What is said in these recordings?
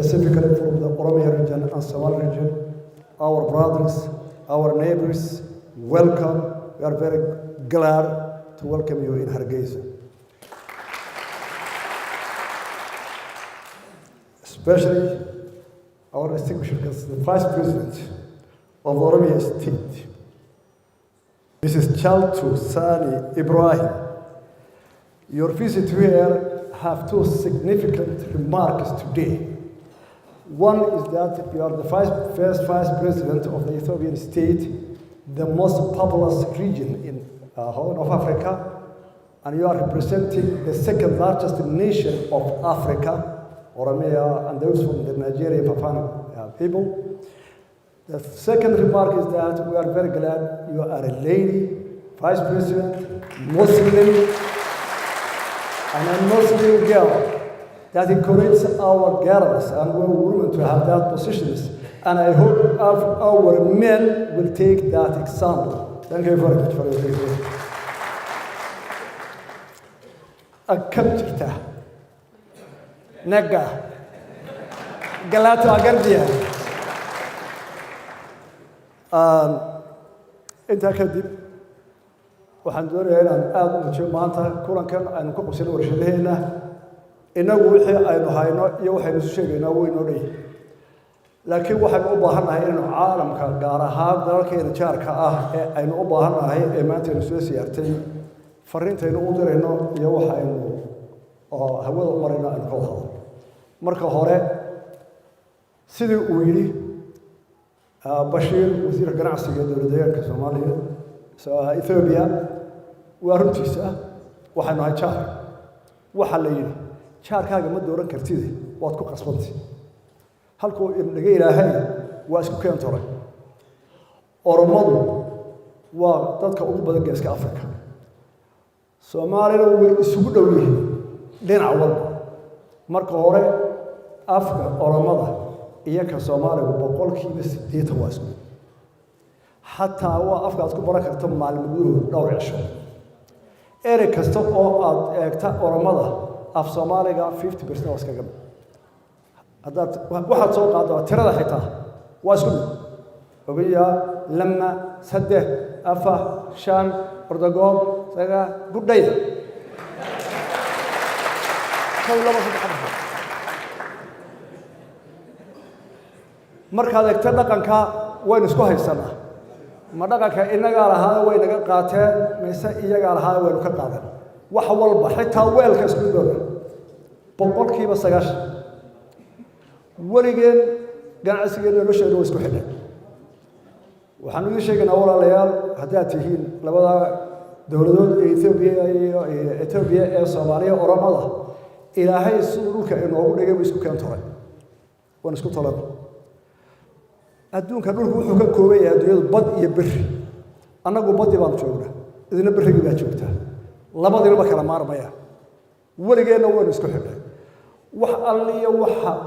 specifically from the Oromia region and Somali region, our brothers, our neighbors, welcome. We are very glad to welcome you in Hargeisa. Especially our distinguished guest, the Vice President of Oromia State, Mrs. Chaltu Sani Ibrahim. Your visit here have two significant remarks today. One is that you are the first Vice President of the Ethiopian State, the most populous region in Horn of Africa, and you are representing the second largest nation of Africa, Oromia, and those from the Nigerian Papani people. The second remark is that we are very glad you are a lady, Vice President, Muslim, and a Muslim girl. That encourages our girls and women to have that positions. And I hope our men will take that example. Thank you very much for your attention. Akabtirta. Naga. Galato Agardia. Inta kadib waxaan doonayaa inaan aad u muujiyo maanta kulankan aynu ku qabsano warshadaheena inagu wixii aynu hayno iyo waxaynu isu sheegaynaa weynoo dhay laakiin waxaynu u baahannahay inaynu caalamka gaar ahaan dalalkeena jaarka ah ee aynu u baahannahay ee maanta aynu soo siyaartay fariintaynu u dirayno iyo waxaynu hawada u marayno aynu ka wada hadlo marka hore sidii uu yidhi Bashir wasiir ganacsiga dowladda Soomaaliya Ethiopia waa runtiisa waxaanu hay jaar waxa la yiri jaarkaaga ma dooran kartid waad ku qasbantay halkoo inaga ilaahay waa isku keentoray Oromadu waa dadka ugu badan geeska Afrika Soomaalina way isugu dhow yihiin dhinac walba marka hore Afrika Oromada iyaka Soomaaliga boqolkiiba 80 waa isku حتى هو أفكار تكون بركة تم مع المدير دور عشرة. إيريك استوى أكتا ورمضة أف سوماليا 50% واسكجم. هذا واحد سوق هذا ترى ذا حيته واسكت. وبيا لما سده أفا شام أردوغ سجى بداية. كل ما سبحانه. مركز أكتر لكنك وين اسكوه السنة. مدقك إنك على هذا وينك قاتل مسا إياك على هذا وينك قاتل وحول بحثها ويلك اسكودون بقول كي بس جاش ولكن قاعد سجل لوش لو اسكو حدا وحنو شيء كنا أول ليال حتى تهين لبدا دولة إثيوبيا الصومالية ورمضة إلى هاي السلوك إنه هو نجيب اسكو كان ترى ونسكو طلب أدون كانوا يروحوا كوباية أدوية بض يبر أنا جو بض يبان شغله إذا نبر يبان شغله لا بض يبان كلام مارمية ولا جينا وين نسكح له وحالي وح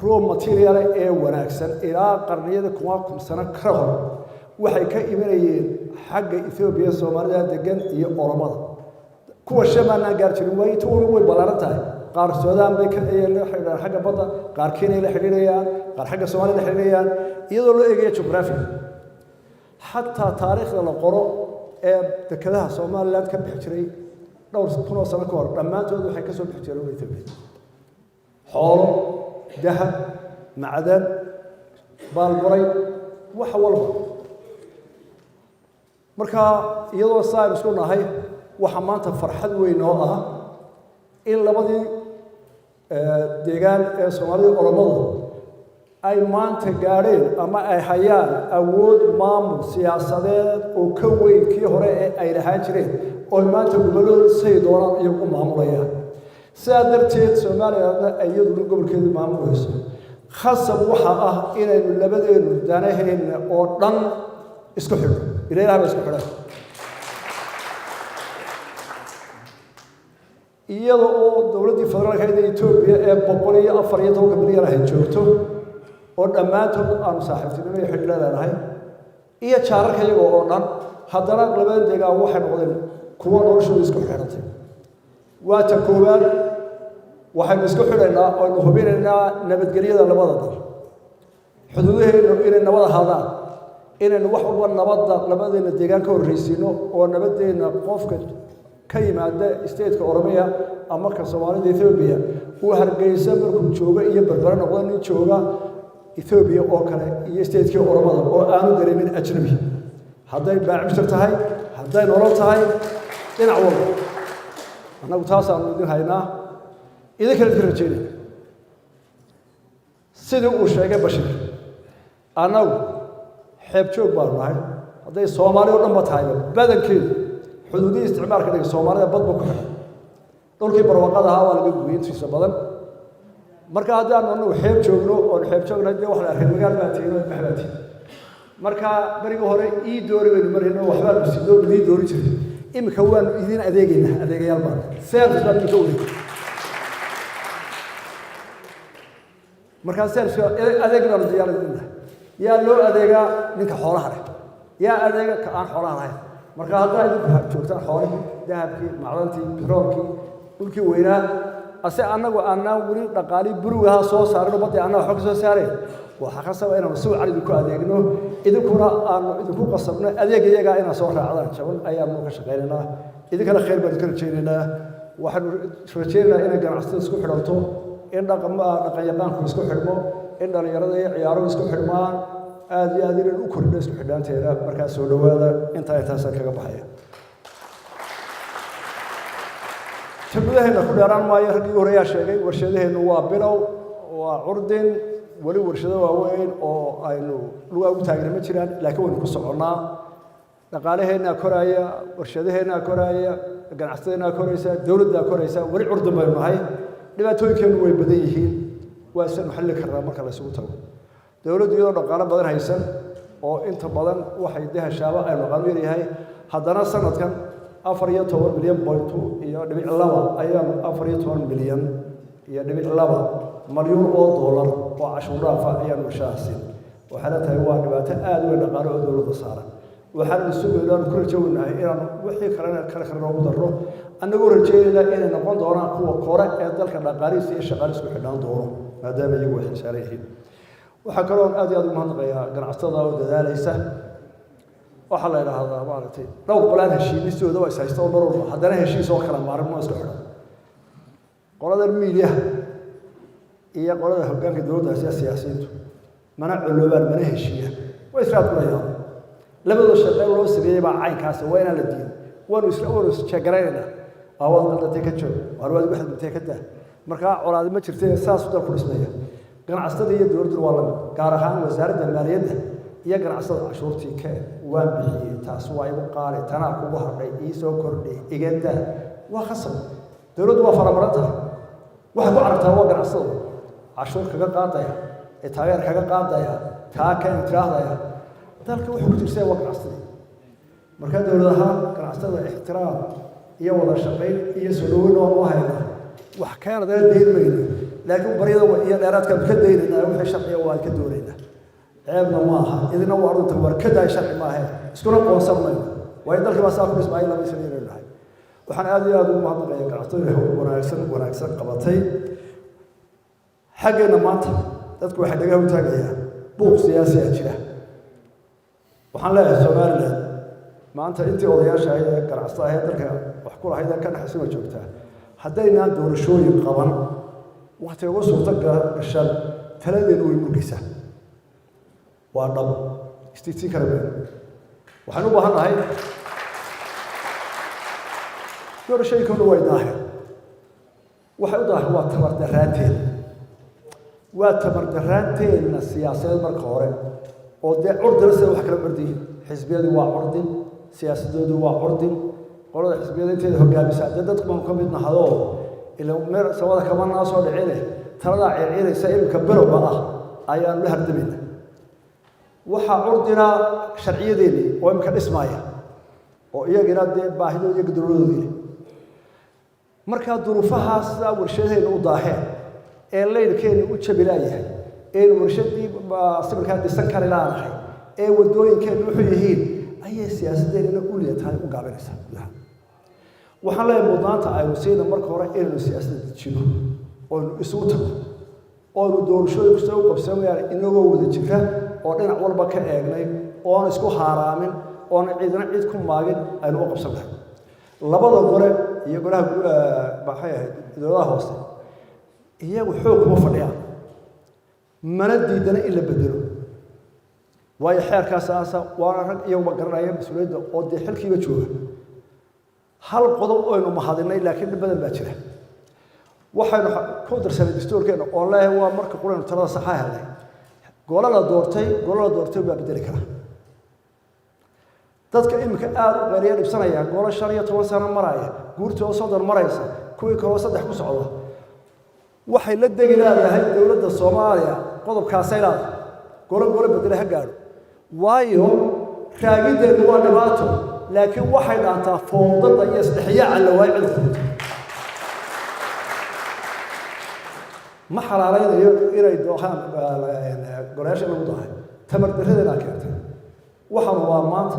رو ماتيريال إيه وناكسن إلى قرنية كواكم سنة كره وحي كإيمانيين حق إثيوبيا الصومالية دجن يقرمض كوا شمالنا قارتين ويتون ويبلارتها قار السودان بيك حاجة بضة قار كينيا اللي حريريان قار حاجة الصومالية اللي حريريان يدور له إيجي جغرافي حتى تاريخ القرى كذا الصومال لا تكبح تري دور كنا سنة كور لما تودوا حكي سو بحتيرون إثيوبيا حول ذهب معدن بالقري وحول مركا يدور صاير سكوننا هاي وحمانت فرحة وينوها إلا بدي ديجان الصومالي أورمض أي مانت جارين أما أي حيان أود مام سياسات وكوي كي هراء أي رهاجرين أو مانت بقولون سيدوران يقوم معموليا سادرتيت الصومالي أيضا قبل كذا معموليس خاصة وحاء إلى اللبدين دانهن أو دن اسكحر إلى هذا اسكحر iyadoo dawladda federaalka ee Itoobiya ee 140 milyan ah joogto oo dhamaantood aan saaxiibtinimo iyo xidhiidh leedahay iyo jaararka iyaga oo dhan haddana labada deegaan waxay noqdeen kuwa noloshooda isku xirantay waa ta koowaad waxaynu isku xidhaynaa oo aynu hubinaynaa nabadgelyada labada dal xuduudaheenu inay nabad ahaadaan inaynu wax walba nabadda labadeena deegaan ka horreysiino oo nabaddeena qofka ka yimaada stateka Oromiya ama ka Soomaalida Ethiopia uu hargeysa markuu joogo iyo berbera noqdo nin jooga Ethiopia oo kale iyo stateka Oromada oo aanu dareemin ajnabi hadday baacibtir tahay hadday nolol tahay dhinac walba annagu taasaan idin haynaa idinkana idin rajeynaya sidii uu sheegay Bashir annagu xeeb joog baanu nahay hadday Soomaali oo dhan ba tahay badankeedu xuduudii isticmaalka dhiga Soomaalida badba ku xiran dhulkii barwaaqada ahaa waa laga gooyay intiisa badan marka haddaan annagu xeeb joogno oo xeeb joogna dee wax la arkay magaal baa tiino maxbaati marka bariga hore ii doori weyn marino waxba la sidoo ii doori jiray imika waan idin adeegayaal baan service baan ka wada marka service adeegna diyaarada yaa loo adeega ninka xoolaha leh yaa adeega ka aan xoolaha lahayn marka hadda idinku joogtaan xoolaha dahabkii macdantii petroolkii dhulkii weynaa ase annagu aanaan weli dhaqaali burugaha soo saarno badii annaga xog soo saareen waxa khasaba inaan soo cali ku adeegno idinkuna aan idinku qasabno adeegayaga inaan soo raacdaan jaban ayaan ka shaqeynaynaa idinkana khayr baan ka rajeynaynaa waxaan rajeynaynaa in ganacsiga isku xidhanto in dhaqan yaqaanku isku xidhmo in dhalinyarada iyo ciyaaruhu isku xidhmaan aad iyo aad inaan u kordhino isku xidhaanteeda markaa soo dhawaada intaasaan kaga baxaya tabadaheena ku dheeraan maayo raggii horeeyaa sheegay warshadaheenu waa bilow waa curdin weli warshado waaweyn oo aynu lugaa ugu taageera ma jiraan laakiin waynu ku soconnaa dhaqaalaheennaa koraaya warshadaheennaa koraaya ganacsadeennaa koraysa dowladdaa koraysa weli curdin baynu nahay dhibaatooyinkeennu way badan yihiin waa isanu xalli karnaa marka la isugu tago dowladdu iyadoo dhaqaalo badan haysan oo inta badan waxay dehashaaba aynu dhaqaalo yaryahay haddana sanadkan 14 milyan bointu iyo dhibic laba ayaanu 14 milyan iyo dhibic laba malyan oo dollar oo cashuur dhaaf ayaanu shaasin waxaana tahay waa dhibaato aad u weyn dhaqaale oo dowladda saaran waxaan isugeynaa ku rajaynahay inaan wixii kale ugu darro annagu rajaynayna inay noqon doonaan kuwa kore ee dalka dhaqaalihiisa iyo shaqaalihiisa ku xidhaan doono maadaama iyagu waxay saaran yihiin waxaa kaloo aad iyo aad u mahadnaqayaa ganacsatada oo dadaalaysa waxaa la yidhaahdaa maaragtay dhowr qolaan heshiisooda waa is haysta oo mar walba haddana heshiis oo kala maarmo isku xidhan qolada miidiyaha iyo qolada hoggaanka dowladda iyo siyaasiyiintu mana culuubaan mana heshiiya way israad ku leeyahay labadoo shaqo loo sameeyay baa caynkaas waa inaan la diin waanu isjeegaraynaa awaad qaldantay ka joog warwaad waxaad intee ka daa marka colaad ma jirtay saas u dal ku dhismaya ganacsatada iyo dowladdu waa la gaar ahaan wasaaradda maaliyadda iyo ganacsatada cashuurtii ka waan bixiyay taas waa igu qaali tanaa kugu hadhay ii soo kordhay igada waa khasab dowladdu waa faramaranta waxa ku aragtaa waa ganacsatada cashuur kaga qaadaya ee taageer kaga qaadaya taa ka intiraadaya dalka wuxuu ku tirsan waa ganacsatada marka dowladaha ganacsatada ixtiraam iyo wada shaqayn iyo soo dhaweyn oo u hayna wax kaana dad deemayna laakiin bariyada iyo dheeraadka ka deeynaa wixii sharciga waa ka doonaynaa ceebna ma aha idina waa runta warkada sharci ma aha iskuna qoonsanayna way dalka baa saaf ismaaciil lama sameeyay waxaan aad iyo aad ugu mahadnaqayaa ganacsatada wanaagsan qabatay xageena maanta dadku waxay dhagaa u taagayaan buuq siyaasi ah jira waxaan leeyahay Soomaaliland maanta intii odayaasha ahayd ee ganacsatada ahayd dalka wax ku lahayd ka dhaxsima joogtaa haddaynaan doorashooyin qaban waqti ugu suurta gashan taladeenu way murgaysaa waa dhab istiitiin kala weyn waxaan u baahanahay doorashooyinkuna way daahir waxay u daahir waa tamar daraanteena siyaasadeed marka hore oo dee curdina sida wax kala mardiin xisbiyadu waa curdin siyaasadoodu waa curdin qolada xisbiyada inteeda hogaamisa dadku ma ka mid nahado ila meer sawada kama naasoo dhicine talada ciiraysa ilka barowga ah ayaan la hardamayna waxa curdina sharciyadeedii oo imka dhismaaya oo iyagina dee baahidooda iyo guduladoodii marka duruufahaas warshadaheena u daaheen ee leeyahay u jabilayahay ee warshadii sibirka dhisan kara laanahay ee wadooyinkeenu wuxuu yihiin ayay siyaasadeena u leeyahay u gaabanaysa waxaan leeyahay mudnaanta aynu siina marka hore inaynu siyaasadda jiro oo isugu tago oo doorashooyin ku soo qabsanayaan inagoo wada jira oo dhinac walba ka eegnay oo aan isku haaraamin oo aan ciidana cid ku maagin aynu u qabsanahay labada gore iyo golaha baxay dowladaha hoose iyagu xoog kuma fadhiyaan mana diidana in la bedelo waayo xeerkaas aasa waa rag iyagu garanaya mas'uuliyadda oo dee xilkiiba jooga hal qodob oo aynu mahadinay laakiin dib badan baa jira waxaynu ku darsanay dastuurkeena oo leeyahay waa marka quraan talada sax ah helay golada doortay waa bedeli kara dadka imika aad u qeeriya dhibsanaya golo 15 sano maraya guurta oo 30 maraysa kuwii kale 3 ku socda waxay la degi leedahay dawladda Soomaaliya qodobkaas ay leedahay golo bedel ha gaaro waayo raagideedu waa dhibaato laakiin waxay dhaantaa foodada iyo isdhexyaaca la waayicid ما حلالين إلى الدوام قريش الموضوع تمر درهنا كرت وحنا وامات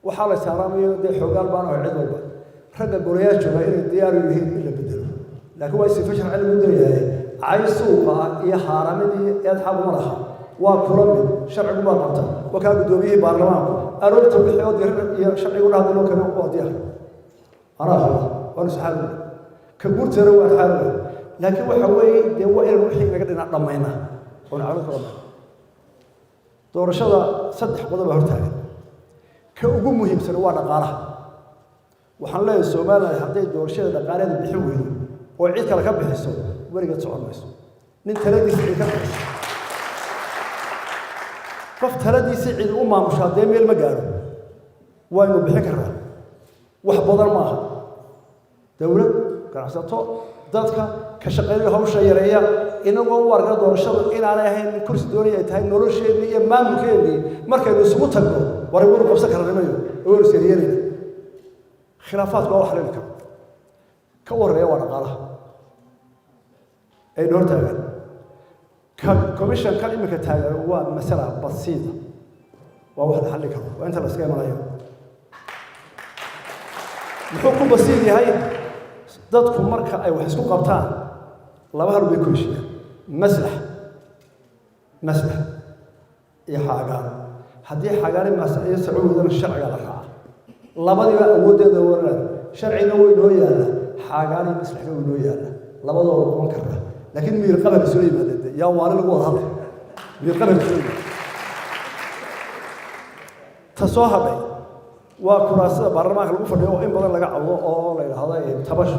وحال سلامي ده حجال بانو عيد والبا رد قريش جوا إلى الديار يهين إلا بدله لكن هو يستفشر على الدنيا عايز سوقا يا حرامي يذهب مرها وكرم شرع ما قطع وكان بدوبيه برلمان أردت بالحياة يا شرع يقول هذا لو كانوا قاضيا أنا وأنا سحاب كبرت روى حاله لكن وحوي دي وإلى الوحي نقدر نضمينا ونعرف ربنا doorashada saddex qodob hortaagan ka ugu muhiimsan waa dhaqaalaha waxaan leeyahay Soomaaliya haday doorashada dhaqaalaha bixin weydo oo cid kale ka bixiso wariga socon mayso nin taladiisa ka bixiso qof taladiisa cid u maamusha hadee meel ma gaaro waa inuu bixin karaa wax badan ma aha dawlad ganacsato dadka ka shaqeeya hawsha yareeya inagoo warga doorashada inaanay ahayn kursi doonaya ay tahay nolosheedii iyo maamulkeedii markaynu isugu tagno war aynu qabsan karnaayo oo sariyeena khilaafaadku waa wax la karo ka wareeya waa dhaqaalaha ay door taagan ka commission kan imika taagan waa masala basiida waa wax la xalli karo waa inta la iska imanayo muxuu ku basiid yahay dadku marka ay wax isku qabtaan laba hal bay ku heshiiyaan maslax iyo xaagaan haddii xaagaani maslaxyo sacuudana sharciga la raaca labadiba awoodeeda waran sharciga way noo yaala xaagaani maslaxga way noo yaala labadooda kuma karra laakiin miir qabal soo yimaada yaa waana lagu wada hadlay miir qabal soo yimaada tasoo haday waa kuraasada baarlamaanka lagu fadhiyo oo in badan laga cawdo oo la yiraahdo tabash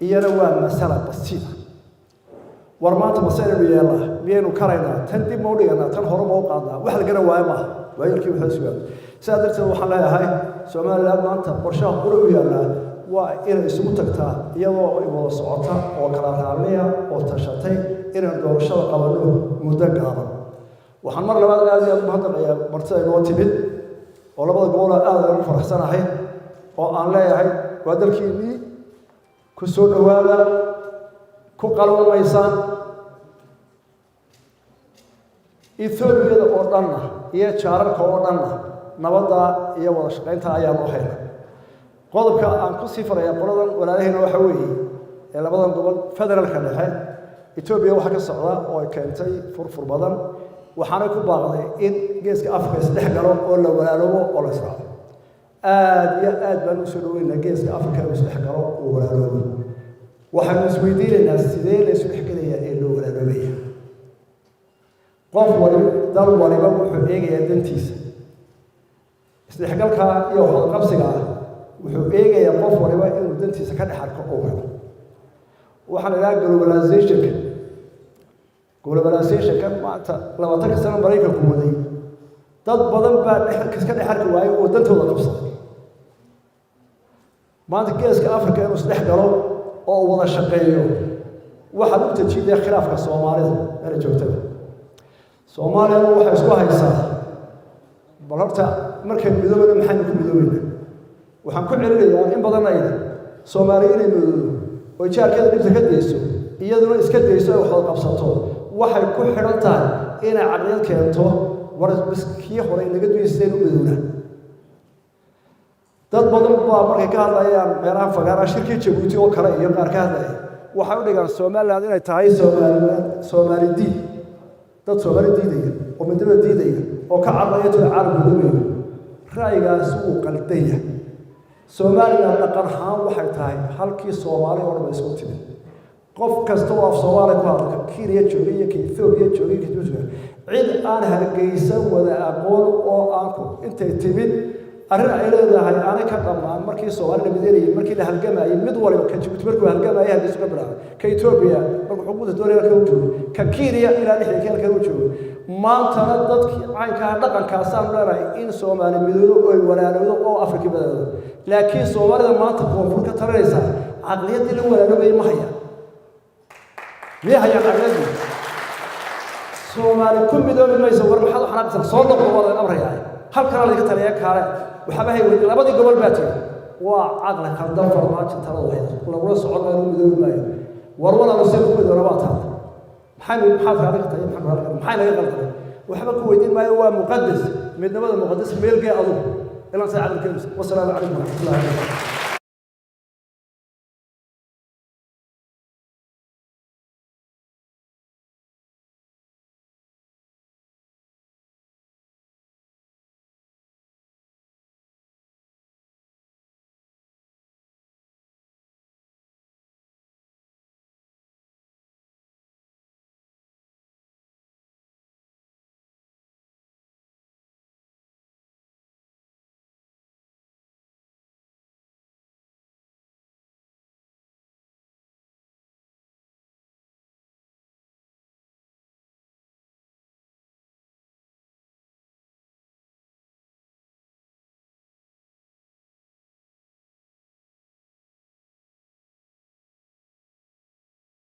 iyana waa masala basiida war maanta masayna yeelaa miyaynu karaynaa tan dib ma u dhiganaa tan hore ma u qaadnaa wax la gara waayo maaha waayarkii wuxuu sugaa sidaa darteed waxaan leeyahay Soomaaliland maanta qorshaha qura u yaallaa waa inay isugu tagtaa iyadoo ay wada socota oo kala raacnaya oo tashatay inaan doorashada qabanno muddo gaaban waxaan mar labaad aad iyo aad u mahadnaqayaa martida inoo timid oo labada gobol aad ugu faraxsanahay oo aan leeyahay waa dalkiinii ku soo dhawaada ku qalwamaysaan Ethiopia oo dhanna iyo jaararka oo dhanna nabadda iyo wada shaqaynta ayaan u helay qodobka aan ku sii faraya qoladan walaalaheena waxa weeye ee labadan gobol federaalka dhexe Ethiopia waxa ka socda oo ay keentay furfur badan waxaana ku baaqday in geeska Afrika saddex galo oo la walaaloobo oo la israaco aad iyo aad baan u soo dhaweynaa geeska Afrika oo saddex galo oo walaaloobo waxaan isweydiinaynaa sidee la isku xigalayaa ee loo walaaloobaya qof wali dal waliba wuxuu eegayaa dantiisa isdhexgalka iyo qabsiga wuxuu eegayaa qof waliba inuu dantiisa ka dhex arko oo helo waxaan ilaa globalization kan maanta 20 sano Mareykanku waday dad badan baa iska dhex arki waayay oo dantooda qabsaday maanta geeska Afrika inuu isdhex galo oo wada shaqeeyo waxa uu tajiiday khilaafka Soomaalida ee joogtada Soomaaliya waxa isku haysaa balabta markay midoobada maxay ku midoobayna waxaan ku celinayaa in badan ay Soomaaliya inay midoodo oo jaarkeeda dhibta ka deyso iyaduna iska deyso oo wax qabsato waxay ku xiran tahay inay caqliyad keento war biskii hore inaga duuysteen u midoona dad badan baa markay ka hadlayaan meelaha fagaara shirkii Djibouti oo kale iyo qaar ka hadlay waxay u dhigaan Soomaaliland inay tahay Soomaali diid dad Soomaali diidaya oo midnimo diidaya oo ka cararaya tii caalamka weyn ra'yigaas uu qaldaya Soomaaliland dhaqan ahaan waxay tahay halkii Soomaali oo dhan isku timid qof kasta oo af Soomaali ku hadla Kenya joogay iyo Ethiopia joogay cid aan hargeysan wada aqoon oo aan ku intay timid arrin ay leedahay aan ka dhamaan markii Soomaaliland mideeyay markii la halgamayay mid waliba ka Djibouti markuu halgamayay hadii isku bilaabay ka Ethiopia markuu xukuumadda doonayay ka joogo ka Kenya ilaa dhixii ka joogo maantana dadkii caynka dhaqankaas aan leeyahay in Soomaali midoodo oo walaaloodo oo Afrika badado laakiin Soomaalida maanta koonfur ka taranaysa aqliyadii la walaalooday ma haya ليه aqliyadii Soomaali ku midoobi mayso war maxad xanaaqsan soo noqdo wada amrayay halkan laga taliya kaale waxa baa hay labadii gobol baa tii waa aqla khaldan farmaajo talada waxay lagu socon inuu midoobi maayo war wala soo ku midooba baata maxay raadin tahay maxay laga qaldan waxba ku weydiin maayo waa muqaddas midnimada muqaddas meelgay adu ila saacad kelmis wassalaamu calaykum wa rahmatullahi wa barakatuh